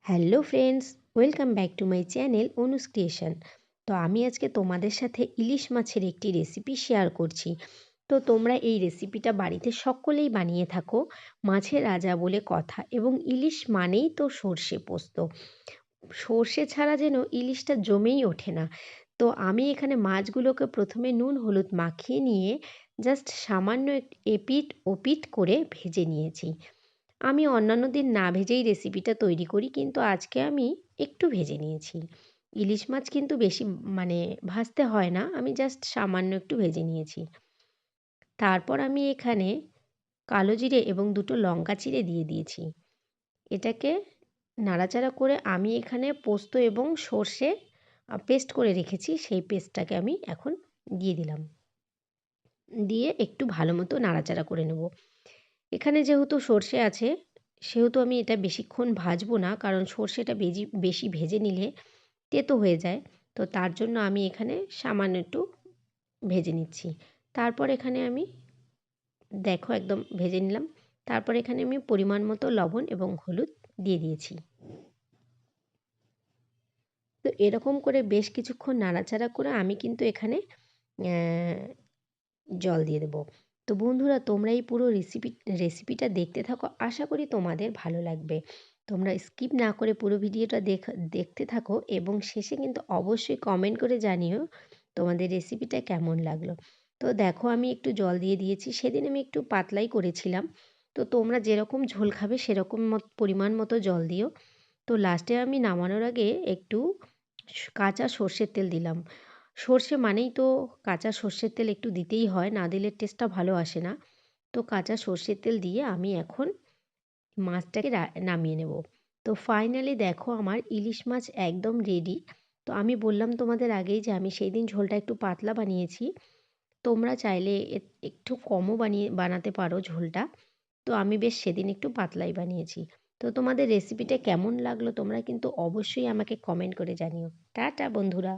Hello friends, welcome back to my channel অনুস creation. তো আমি আজকে তোমাদের সাথে ইলিশ মাছের একটি রেসিপি শেয়ার করছি। তো তোমরা এই রেসিপিটা বাড়িতে সকলেই বানিয়ে থাকো। মাছের রাজা বলে কথা, এবং ইলিশ মানেই তো সর্ষে পোস্ত। সর্ষে ছাড়া যেন ইলিশটা জমেই ওঠে না। তো আমি এখানে মাছগুলোকে প্রথমে নুন হলুদ মাখিয়ে নিয়ে জাস্ট সামান্য এপিট ওপিট করে ভেজে নিয়েছি। আমি অন্যান্য দিন না ভেজেই রেসিপিটা তৈরি করি, কিন্তু আজকে আমি একটু ভেজে নিয়েছি। ইলিশ মাছ কিন্তু বেশি মানে ভাজতে হয় না, আমি জাস্ট সামান্য একটু ভেজে নিয়েছি। তারপর আমি এখানে কালো জিরে এবং দুটো লঙ্কা চিড়ে দিয়ে দিয়েছি। এটাকে নাড়াচাড়া করে আমি এখানে পোস্ত এবং সর্ষে পেস্ট করে রেখেছি, সেই পেস্টটাকে আমি এখন দিয়ে দিলাম। দিয়ে একটু ভালো মতো নাড়াচাড়া করে নেব। এখানে যেহেতু সর্ষে আছে, সেহেতু আমি এটা বেশিক্ষণ ভাজবো না, কারণ সর্ষেটা বেশি ভেজে নিলে তেতো হয়ে যায়। তো তার জন্য আমি এখানে সামান্য একটু ভেজে নিচ্ছি। তারপর এখানে আমি দেখো একদম ভেজে নিলাম। তারপর এখানে আমি পরিমাণ মতো লবণ এবং হলুদ দিয়ে দিয়েছি। তো এরকম করে বেশ কিছুক্ষণ নাড়াচাড়া করে আমি কিন্তু এখানে জল দিয়ে দেবো। তো বন্ধুরা, তোমরা এই পুরো রেসিপিটা দেখতে থাকো, আশা করি তোমাদের ভালো লাগবে। তোমরা স্কিপ না করে পুরো ভিডিওটা দেখতে থাকো, এবং শেষে কিন্তু অবশ্যই কমেন্ট করে জানিও তোমাদের রেসিপিটা কেমন লাগলো। তো দেখো আমি একটু জল দিয়ে দিয়েছি, সেদিন আমি একটু পাতলাই করেছিলাম। তো তোমরা যেরকম ঝোল খাবে সেরকম পরিমাণ মতো জল দিও। তো লাস্টে আমি নামানোর আগে একটু কাঁচা সর্ষের তেল দিলাম। সর্ষে মানেই তো কাঁচা সর্ষের তেল একটু দিতেই হয়, না দিলে টেস্টটা ভালো আসে না। তো কাঁচা সর্ষের তেল দিয়ে আমি এখন মাছটাকে নামিয়ে নেব। তো ফাইনালি দেখো আমার ইলিশ মাছ একদম রেডি। তো আমি বললাম তোমাদের আগেই যে আমি সেই দিন ঝোলটা একটু পাতলা বানিয়েছি। তোমরা চাইলে একটু কমও বানাতে পারো ঝোলটা। তো আমি বেশ সেদিন একটু পাতলাই বানিয়েছি। তো তোমাদের রেসিপিটা কেমন লাগলো তোমরা কিন্তু অবশ্যই আমাকে কমেন্ট করে জানিও। টাটা বন্ধুরা।